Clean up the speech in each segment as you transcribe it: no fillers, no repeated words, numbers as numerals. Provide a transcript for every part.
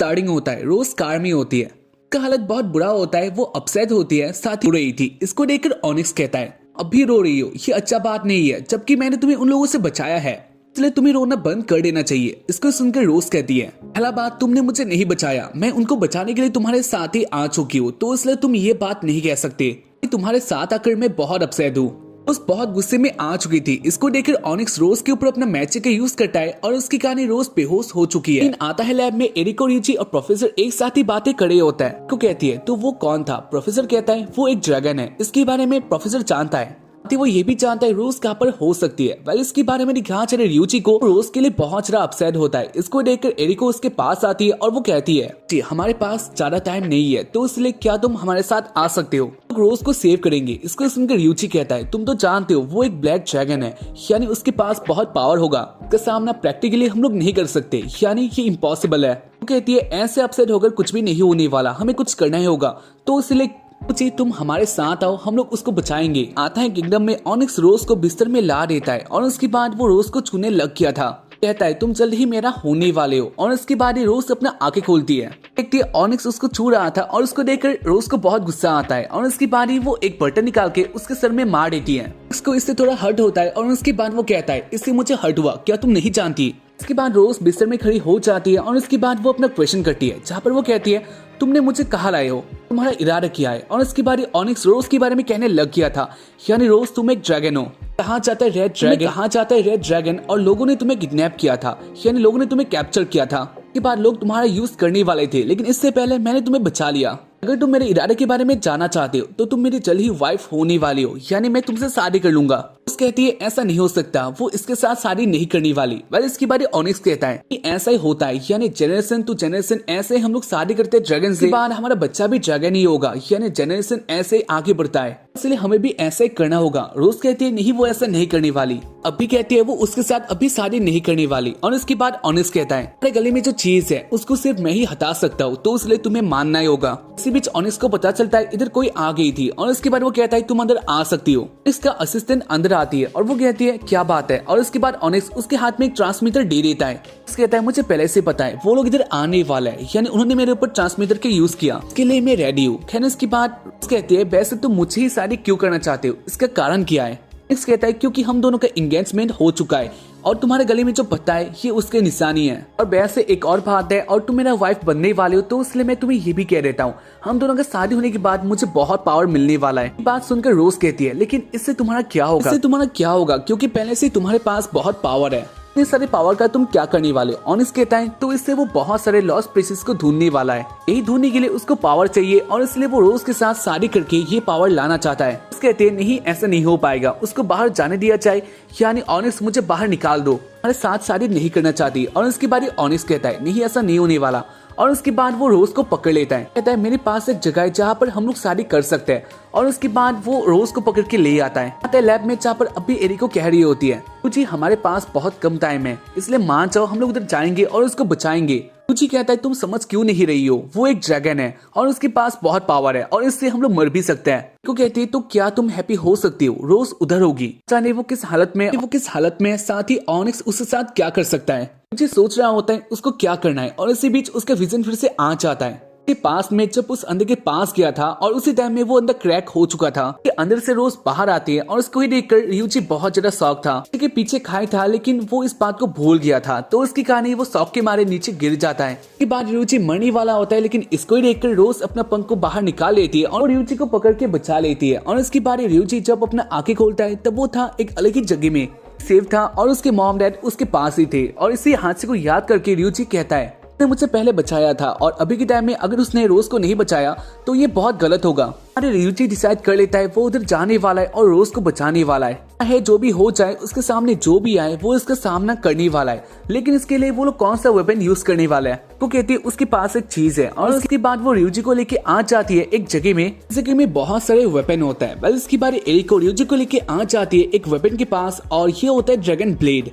Starting होता है, रोज car में होती है, का हालत बहुत बुरा होता है, वो अपसेट होती है, साथ ही रो रही थी। इसको देखकर ऑनिक्स कहता है अभी रो रही हो, ये अच्छा बात नहीं है, जबकि मैंने तुम्हें उन लोगों से बचाया है, इसलिए तुम्हें रोना बंद कर देना चाहिए। इसको सुनकर रोज कहती है पहला बात, तुमने मुझे नहीं बचाया, मैं उनको बचाने के लिए तुम्हारे साथ ही आ चुकी हूँ, तो इसलिए तुम ये बात नहीं कह सकते। तुम्हारे साथ आकर मैं बहुत अपसेट हूँ। रोज बहुत गुस्से में आ चुकी थी। इसको देखकर ऑनिक्स रोज के ऊपर अपना मैजिक का यूज करता है और उसकी कहानी रोज बेहोश हो चुकी है। आता है लैब में, एरिक और यूची और प्रोफेसर एक साथ ही बातें करे होता है। को कहती है तो वो कौन था? प्रोफेसर कहता है वो एक ड्रैगन है। इसके बारे में प्रोफेसर जानता है, वो ये भी जानता है रोज कहाँ पर हो सकती है। वेल इसके बारे में दिखा चले र्यूची को रोज के लिए बहुत ज्यादा अपसेट होता है। इसको देखकर एरिको उसके पास आती है और वो कहती है जी हमारे पास ज्यादा टाइम नहीं है, तो इसलिए क्या तुम हमारे साथ आ सकते हो, रोज को सेव करेंगे। इसको सुनकर र्यूची कहता है तुम तो जानते हो वो एक ब्लैक ड्रैगन है, यानी उसके पास बहुत पावर होगा, इसका सामना प्रैक्टिकली हम लोग नहीं कर सकते, यानी ये इम्पॉसिबल है। वो कहती है ऐसे अपसेट होकर कुछ भी नहीं होने वाला, हमें कुछ करना ही होगा, तो इसलिए तुम हमारे साथ आओ, हम लोग उसको बचाएंगे। आता है किंगडम में, ऑनिक्स रोज को बिस्तर में ला देता है और उसके बाद वो रोज को छूने लग गया था। कहता है तुम जल्द ही मेरा होने वाले हो, और उसके बाद ही रोज अपना आंखें खोलती है। देखती है ऑनिक्स उसको छू रहा था और उसको देखकर रोज को बहुत गुस्सा आता है और उसके बाद ही वो एक बटन निकाल के उसके सर में मार देती है। उसको इससे थोड़ा हर्ट होता है और उसके बाद वो कहता है इससे मुझे हर्ट हुआ, क्या तुम नहीं जानती? इसके बाद रोज बिस्तर में खड़ी हो जाती है और उसके बाद वो अपना क्वेश्चन करती है, जहाँ पर वो कहती है तुमने मुझे कहाँ लाए हो, तुम्हारा इरादा क्या है? और इसके बाद ऑनिक्स रोज के बारे में कहने लग गया था, यानी रोज तुम एक ड्रैगन हो, कहाँ जाता है रेड ड्रैगन, कहाँ जाता है रेड ड्रैगन, और लोगों ने तुम्हें किडनैप किया था, यानी लोगों ने तुम्हें कैप्चर किया था। के बाद लोग तुम्हारा यूज करने वाले थे, लेकिन इससे पहले मैंने तुम्हें बचा लिया। अगर तुम मेरे इरादे के बारे में जानना चाहते हो तो तुम मेरी जल्द ही वाइफ होने वाली हो, यानी मैं तुमसे शादी कर लूंगा। उस कहती है ऐसा नहीं हो सकता, वो इसके साथ शादी नहीं करने वाली। वेल इसके बाद ऑनिक्स कहता है कि ऐसा ही होता है, यानी जनरेशन टू जनरेशन ऐसे हम लोग शादी करते हैं ड्रैगन से, बाद हमारा बच्चा भी ड्रैगन ही होगा, यानी जनरेशन ऐसे आगे बढ़ता है, इसलिए हमें भी ऐसा ही करना होगा। रोज कहती है नहीं वो ऐसा नहीं करने वाली। अभी कहती है वो उसके साथ अभी शादी नहीं करने वाली। और इसके बाद ऑनिक्स कहता है मेरे गले में जो चीज है उसको सिर्फ मैं ही हटा सकता हूँ, तो इसलिए तुम्हें मानना ही होगा। इसी बीच ऑनिक्स को पता चलता है इधर कोई आ गई थी और इसके बाद वो कहता है तुम अंदर आ सकती हो। इसका असिस्टेंट अंदर आती है और वो कहती है क्या बात है, और इसके बाद ऑनिक्स उसके हाथ में एक ट्रांसमीटर दे देता है। कहता है मुझे पहले से पता है वो लोग इधर आने वाला है, यानी उन्होंने मेरे ऊपर ट्रांसमीटर के यूज किया, इसके लिए मैं रेडी हूँ। खैर इसके बाद कहते हैं वैसे तुम मुझे ही शादी क्यों करना चाहते हो, इसका कारण क्या है? कहता है क्योंकि हम दोनों का एंगेजमेंट हो चुका है और तुम्हारे गले में जो पत्ता है ये उसके निशानी है, और वैसे एक और बात है, और तुम मेरा वाइफ बनने वाले हो, तो इसलिए मैं तुम्हें ये भी कह देता हूँ हम दोनों का शादी होने के बाद मुझे बहुत पावर मिलने वाला है। बात सुनकर रोज कहती है लेकिन इससे तुम्हारा क्या होगा? इससे तुम्हारा क्या होगा, क्योंकि पहले से तुम्हारे पास बहुत पावर है, इतने सारे पावर का तुम क्या करने वाले हो? ऑनिक्स कहता है तो इससे वो बहुत सारे लॉस्ट प्रीसेस को ढूंढने वाला है, यही ढूंढने के लिए उसको पावर चाहिए और इसलिए वो रोज के साथ शादी करके ये पावर लाना चाहता है। कहते हैं नहीं ऐसा नहीं हो पाएगा, उसको बाहर जाने दिया जाए, यानी ऑनिक्स मुझे बाहर निकाल दो, हमारे साथ शादी नहीं करना चाहती। और उसके बाद ऑनिक्स कहता है नहीं ऐसा नहीं होने वाला, और उसके बाद वो रोज को पकड़ लेता है। कहता है मेरे पास एक जगह है जहाँ पर हम लोग शादी कर सकते हैं, और उसके बाद वो रोज को पकड़ के ले आता है लैब में, जहाँ पर अभी एरिको कह रही होती है जी हमारे पास बहुत कम टाइम है, इसलिए मान जाओ हम लोग उधर जाएंगे और उसको बचाएंगे। जी कहता है तुम समझ क्यों नहीं रही हो, वो एक ड्रैगन है और उसके पास बहुत पावर है और इससे हम लोग मर भी सकते हैं। को कहती है तो क्या तुम हैप्पी हो सकती हो, रोज उधर होगी, जाने वो किस हालत में, साथ ही ऑनिक्स उसके साथ क्या कर सकता है। मुझे सोच रहा होता है उसको क्या करना है, और इसी बीच उसका विजन फिर से आ जाता है के पास में, जब उस अंदर के पास गया था और उसी टाइम में वो अंदर क्रैक हो चुका था कि अंदर से रोज बाहर आती है, और उसको ही देखकर र्यूची बहुत ज्यादा शौक था कि पीछे खाए था, लेकिन वो इस बात को भूल गया था, तो उसकी कहानी वो शौक के मारे नीचे गिर जाता है। इसके बाद र्यूची मरने वाला होता है, लेकिन इसको ही देखकर रोज अपना पंख को बाहर निकाल लेती है और र्यूची को पकड़ के बचा लेती है। और इसके बाद र्यूची जब अपना आंखें खोलता है तब वो था एक अलग ही जगह में सेफ था, और उसके मॉम डैड उसके पास ही थे। और इसी हादसे को याद करके र्यूची कहता है उसने मुझे पहले बचाया था, और अभी के टाइम में अगर उसने रोज को नहीं बचाया तो ये बहुत गलत होगा। अरे र्यूची डिसाइड कर लेता है वो उधर जाने वाला है और रोज को बचाने वाला है जो भी हो जाए उसके सामने जो भी आए वो इसका सामना करने वाला है, लेकिन इसके लिए वो लोग कौन सा वेपन यूज करने वाला है। वो कहती है उसके पास एक चीज है, और उसके बाद वो र्यूजी को लेके आ जाती है एक जगह में बहुत सारे वेपन होता है। बस इसके बाद एरिको र्यूजी को लेके आ जाती है एक वेपन के पास, और ये होता है ड्रैगन ब्लेड।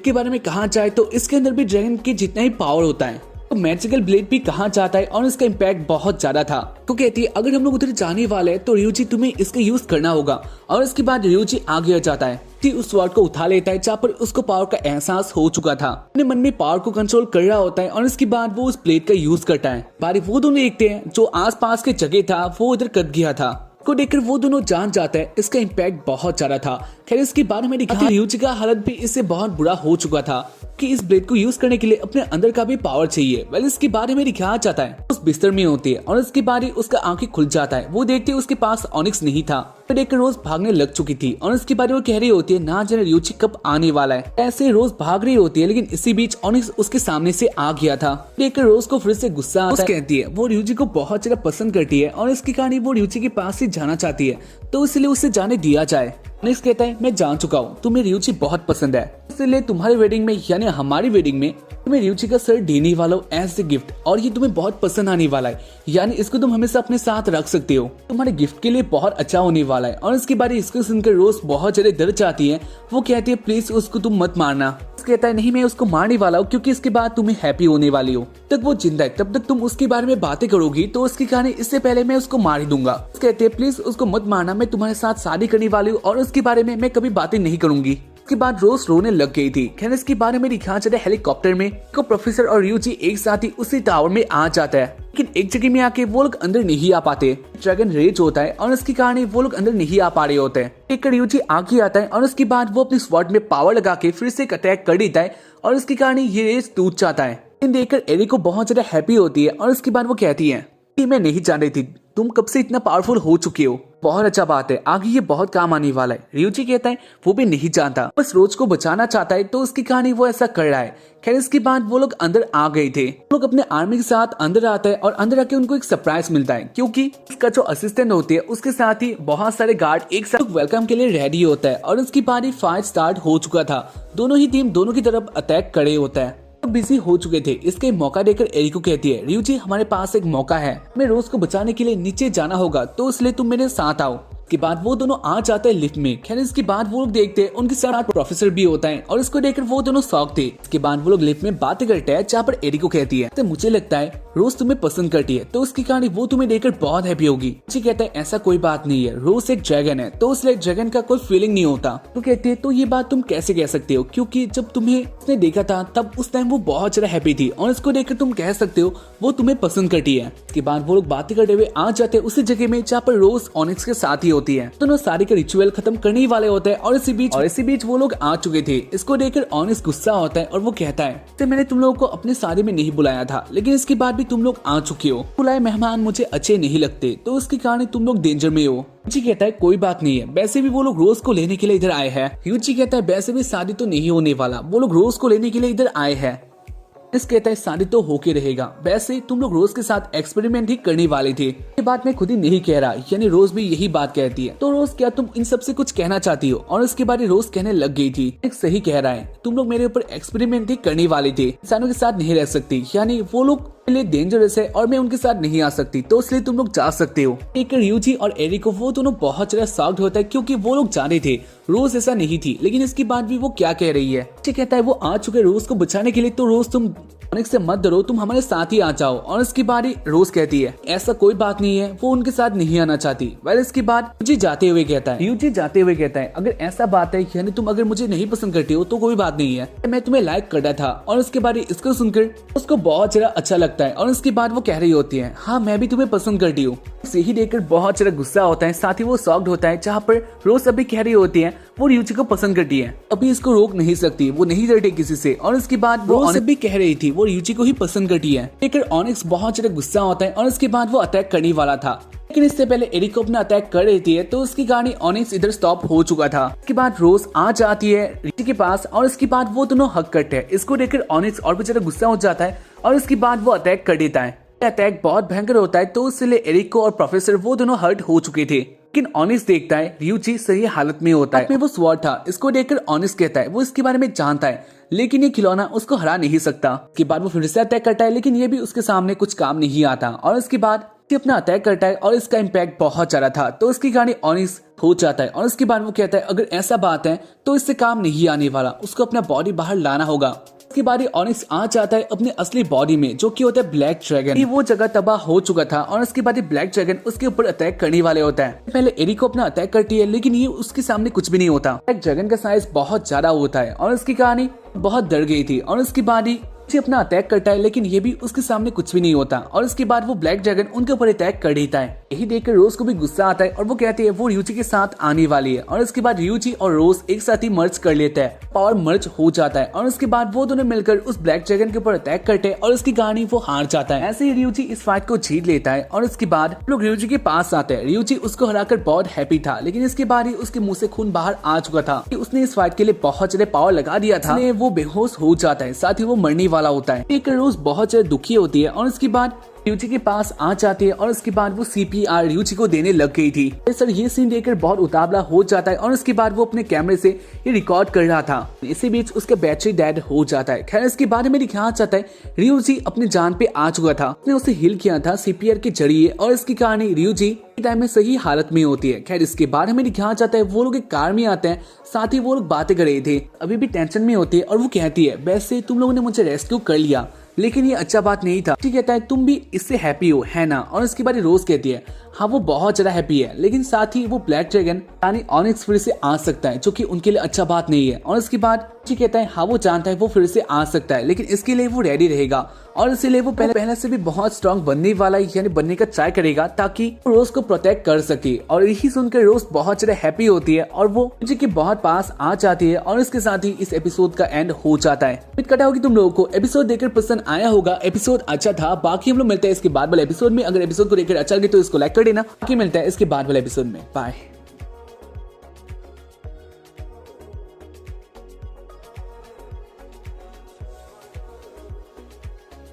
के बारे में कहा जाए तो इसके अंदर भी ड्रैगन के जितना ही पावर होता है। तो मैजिकल ब्लेड भी कहाँ जाता है और इसका इम्पैक्ट बहुत ज्यादा था। तो कहती है अगर हम लोग उधर जाने वाले हैं तो रियोजी तुम्हें इसका यूज करना होगा। और इसके बाद रियोजी आगे आ जाता है, उस स्वॉर्ड को उठा लेता है जहाँ पर उसको पावर का एहसास हो चुका था। अपने मन में पावर को कंट्रोल कर रहा होता है और इसके बाद वो उस ब्लेड का यूज करता है। बारी वो दोनों देखते हैं जो आसपास के जगह था वो उधर कट गया था। को देखकर वो दोनों जान जाते हैं इसका इम्पैक्ट बहुत ज्यादा था। खैर इसके बाद हमें दिखा रियोजी का हालत भी इससे बहुत बुरा हो चुका था कि इस ब्लेड को यूज करने के लिए अपने अंदर का भी पावर चाहिए। वेल इसके बारे में दिखाया जाता है उस बिस्तर में होती है और इसके बाद ही उसका आंखें खुल जाता है। वो देखते उसके पास ऑनिक्स नहीं था। देखकर रोज भागने लग चुकी थी और इसके बारे में वो कह रही होती है ना जाने रियोजी कब आने वाला है। ऐसे रोज भाग रही होती है लेकिन इसी बीच ऑनिक्स उसके सामने से आ गया था। देखकर रोज को फिर से गुस्सा आता है। कहती है वो रियोजी को बहुत ज्यादा पसंद करती है और इसके कारण वो रियोजी के पास से जाना चाहती है तो इसलिए उसे जाने दिया जाए। ऑनिक्स कहता है मैं जान चुका हूँ तुम्हें रियोजी बहुत पसंद है, इसलिए तुम्हारी वेडिंग में यानी हमारी वेडिंग में तुम्हें रियोजी का सर देने वाला हूँ एज ए गिफ्ट और ये तुम्हें बहुत पसंद आने वाला है, यानी इसको तुम हमेशा अपने साथ रख सकते हो, तुम्हारे गिफ्ट के लिए बहुत अच्छा होने वाला है। और इसके बाद इसको सुनकर रोज बहुत ज्यादा डर जाती है। वो कहती है प्लीज उसको तुम मत मारना। कहता है नहीं मैं उसको मारने वाला हूँ क्योंकि इसके बाद तुम्हें हैप्पी होने वाली हो। तक वो जिंदा है तब तक तुम उसके बारे में बातें करोगी तो उसकी कहानी इससे पहले मैं उसको मार ही दूंगा। कहते हैं प्लीज उसको मत मारना, मैं तुम्हारे साथ शादी करने वाली हूँ और उसके बारे में मैं कभी बातें नहीं करूंगी। इसके बाद रोज रोने लग गई थी। खैर इसके बारे में दिखाया जाता है हेलीकॉप्टर में को प्रोफेसर और रियोजी एक साथ ही उसी टावर में आ जाता है लेकिन एक जगह में आके वो लोग अंदर नहीं आ पाते। ड्रैगन रेज होता है और इसके कारण वो लोग अंदर नहीं आ पा रहे होते हैं। एक रियोजी आगे आता है और उसके बाद वो अपनी स्वॉर्ड में पावर लगा के फिर से अटैक कर देता है और इसके कारण ये रेज टूट जाता है। देखकर एरिको बहुत ज्यादा हैप्पी होती है और उसके बाद वो कहती है कि मैं नहीं जान रही थी तुम कब से इतना पावरफुल हो चुके हो, बहुत अच्छा बात है, आगे ये बहुत काम आने वाला है। रियोजी कहता है वो भी नहीं जानता, बस रोज को बचाना चाहता है तो उसकी कहानी वो ऐसा कर रहा है। खैर इसके बाद वो लोग अंदर आ गए थे। वो लोग अपने आर्मी के साथ अंदर आता है और अंदर आके उनको एक सरप्राइज मिलता है क्योंकि इसका जो असिस्टेंट होती है उसके साथ ही बहुत सारे गार्ड एक साथ वेलकम के लिए रेडी होता है और उसकी बारी फाइट स्टार्ट हो चुका था। दोनों ही टीम दोनों की तरफ अटैक करे होता है। बिजी हो चुके थे। इसके मौका देकर एरिको कहती है रियोजी हमारे पास एक मौका है, हमें रोज को बचाने के लिए नीचे जाना होगा तो इसलिए तुम मेरे साथ आओ। के बाद वो दोनों आ जाते हैं लिफ्ट में। खैर इसके बाद वो लोग देखते हैं उनके साथ प्रोफेसर भी होता है और इसको देखकर वो दोनों शॉक थे। इसके बाद वो लोग लिफ्ट में बातें करते हैं जहाँ पर एरिको कहती है तो मुझे लगता है रोज तुम्हें पसंद करती है तो उसकी कहानी वो तुम्हें देखकर बहुत हैप्पी होगी। मुझे कहता है ऐसा कोई बात नहीं है, रोज एक ड्रैगन है तो उससे ड्रैगन का कोई फीलिंग नहीं होता। तो कहती है तो ये बात तुम कैसे कह सकते हो क्योंकि जब तुम्हें उसने देखा था तब उस टाइम वो बहुत ज्यादा हैप्पी थी और इसको देखकर तुम कह सकते हो वो तुम्हें पसंद करती है। इसके बाद वो लोग बातें करते हुए आ जाते हैं उसी जगह में जहाँ पर रोज ऑनिक्स के साथ ही होती है। दोनों सारी का रिचुअल खत्म करने वाले होते हैं और इसी बीच वो लोग आ चुके थे। इसको देखकर ऑनिक्स गुस्सा होता है और वो कहता है तो मैंने तुम लोगों को अपनी शादी में नहीं बुलाया था लेकिन इसके बाद भी तुम लोग आ चुके हो, बुलाए मेहमान मुझे अच्छे नहीं लगते तो उसके कारण तुम लोग डेंजर में हो। यूजी कहता है कोई बात नहीं है, वैसे भी वो लोग रोज को लेने के लिए इधर आए हैं। यूजी कहता है वैसे भी शादी तो नहीं होने वाला, वो लोग रोज को लेने के लिए इधर आए हैं। इस कहता है शादी तो होके रहेगा, वैसे तुम लोग रोज के साथ एक्सपेरिमेंट ही करने वाले थे। ये बात मैं खुद ही नहीं कह रहा, यानी रोज भी यही बात कहती है। तो रोज क्या तुम इन सब से कुछ कहना चाहती हो? और इसके बाद रोज कहने लग गई थी एक सही कह रहा है, तुम लोग मेरे ऊपर एक्सपेरिमेंट ही करने वाले थे, इंसानों के साथ नहीं रह सकती, यानी वो लोग लिए डेंजरस है और मैं उनके साथ नहीं आ सकती तो इसलिए तुम लोग जा सकते हो। एक यूजी और एरिको वो दोनों बहुत ज्यादा शॉक्ड होता है क्योंकि वो लोग जाने थे रोज ऐसा नहीं थी, लेकिन इसके बाद भी वो क्या कह रही है। कहता है वो आ चुके रोज को बचाने के लिए तो रोज तुम ऑनिक्स से मत डरो, तुम हमारे साथ ही आ जाओ। और इसकी बारी रोज कहती है ऐसा कोई बात नहीं है, वो उनके साथ नहीं आना चाहती। वेल इसके बाद यूजी जाते हुए कहता है अगर ऐसा बात है यानी तुम अगर मुझे नहीं पसंद करती हो तो कोई बात नहीं है, मैं तुम्हें लाइक करता था। और उसके बाद इसको सुनकर उसको बहुत ज्यादा अच्छा लगता है और उसके बाद वो कह रही होती है हाँ मैं भी तुम्हें पसंद करती हूँ। यही देखकर बहुत ज्यादा गुस्सा होता है, साथ ही वो शॉक्ड होता है जहाँ पर रोज अभी कह रही होती है वो रियोजी को पसंद करती है, अभी इसको रोक नहीं सकती, वो नहीं डरती किसी से। और इसके बाद वो रोज भी कह रही थी वो रियोजी को ही पसंद करती है। लेकर ऑनिक्स बहुत ज्यादा गुस्सा होता है और इसके बाद वो अटैक करने वाला था, लेकिन इससे पहले एरिको अपना अटैक कर रही है तो उसकी गाड़ी ऑनिक्स इधर स्टॉप हो चुका था। इसके बाद रोज आ जाती है रियोजी के पास और इसके बाद वो दोनों हक करते हैं। इसको देखकर ऑनिक्स और भी ज्यादा गुस्सा हो जाता है और इसके बाद वो अटैक कर देता है। अटैक बहुत भयंकर होता है तो इसलिए एरिको और प्रोफेसर वो दोनों हर्ट हो चुके थे। लेकिन ऑनिक्स देखता है रियोजी सही हालत में होता है, वो स्वॉर्ड था। इसको देखकर ऑनिक्स कहता है वो इसके बारे में जानता है लेकिन ये खिलौना उसको हरा नहीं सकता। इसके बाद वो फिर से अटैक करता है लेकिन ये भी उसके सामने कुछ काम नहीं आता। और इसके बाद अपना अटैक करता है और इसका इम्पैक्ट बहुत ज्यादा था तो उसकी गाड़ी ऑनिक्स हो जाता है। और उसके बाद वो कहता है अगर ऐसा बात है तो इससे काम नहीं आने वाला, उसको अपना बॉडी बाहर लाना होगा। इसके बाद ऑनिक्स आ जाता है अपने असली बॉडी में, जो कि होता है ब्लैक ड्रैगन। वो जगह तबाह हो चुका था और उसके बाद ब्लैक ड्रैगन उसके ऊपर अटैक करने वाले होता है। पहले एरिक को अपना अटैक करती है, लेकिन ये उसके सामने कुछ भी नहीं होता। ब्लैक ड्रैगन का साइज बहुत ज्यादा होता है और उसकी कहानी बहुत डर गई थी और उसके बाद ही अपना अटैक करता है, लेकिन ये भी उसके सामने कुछ भी नहीं होता और उसके बाद वो ब्लैक ड्रैगन उनके ऊपर अटैक कर देता है। यही देखकर रोज को भी गुस्सा आता है और वो कहती है वो रियूची के साथ आने वाली है और उसके बाद रियूची और रोज एक साथ ही मर्ज कर लेता है, पावर मर्ज हो जाता है और उसके बाद वो दोनों मिलकर उस ब्लैक ड्रैगन के ऊपर अटैक करते हैं और उसकी कहानी वो हार जाता है। ऐसे ही रियूची इस फाइट को जीत लेता है और उसके बाद लोग रियूची के पास आते हैं। रियूची उसको हराकर बहुत हैप्पी था, लेकिन इसके बाद ही उसके मुंह से खून बाहर आ चुका था कि उसने इस फाइट के लिए बहुत ज्यादा पावर लगा दिया था। वो बेहोश हो जाता है, साथ ही वो मरने वाला होता है। रोज बहुत ज्यादा दुखी होती है और उसके बाद रियूची के पास आ जाती है और उसके बाद वो CPR रियूची को देने लग गई थी। सर ये सीन देखकर बहुत उतावला हो जाता है और उसके बाद वो अपने कैमरे से ये रिकॉर्ड कर रहा था। इसी बीच उसका बैटरी डेड हो जाता है। खैर इसके बारे में दिखाया जाता है रियूची अपनी जान पे आ चुका था, उसने उसे हील किया था CPR के जरिए और इसकी कहानी रियूची टाइम में सही हालत में होती है। खैर इसके बारे में दिखाया जाता है वो लोग एक कार में आते हैं, साथ ही वो लोग बातें कर रहे थे, अभी भी टेंशन में होते हैं और वो कहती है वैसे तुम लोगों ने मुझे रेस्क्यू कर लिया, लेकिन ये अच्छा बात नहीं था। ठीक कहता है तुम भी इससे हैप्पी हो है ना, और इसके बाद रोज कहती है हाँ वो बहुत ज्यादा हैप्पी है, लेकिन साथ ही वो ब्लैक ड्रैगन यानी ऑनिक्स फिर से आ सकता है, जो कि उनके लिए अच्छा बात नहीं है। और इसके बाद ठीक कहता है हाँ वो जानता है वो फिर से आ सकता है, लेकिन इसके लिए वो रेडी रहेगा और इसीलिए वो पहले से भी बहुत स्ट्रांग बनने वाला यानी बनने का ट्राई करेगा ताकि रोज को प्रोटेक्ट कर सके। और यही सुनकर रोज बहुत ज्यादा हैप्पी होती है और वो मुझे के बहुत पास आ जाती है और इसके साथ ही इस एपिसोड का एंड हो जाता है। उम्मीद करता हूँ कि तुम लोगों को एपिसोड देखकर पसंद आया होगा, एपिसोड अच्छा था। बाकी हम लोग मिलते हैं इसके बाद वाले एपिसोड में। अगर एपिसोड को देखकर अच्छा लगे तो इसको लाइक कर देना। बाकी मिलता है इसके बाद वाले एपिसोड में। बाय।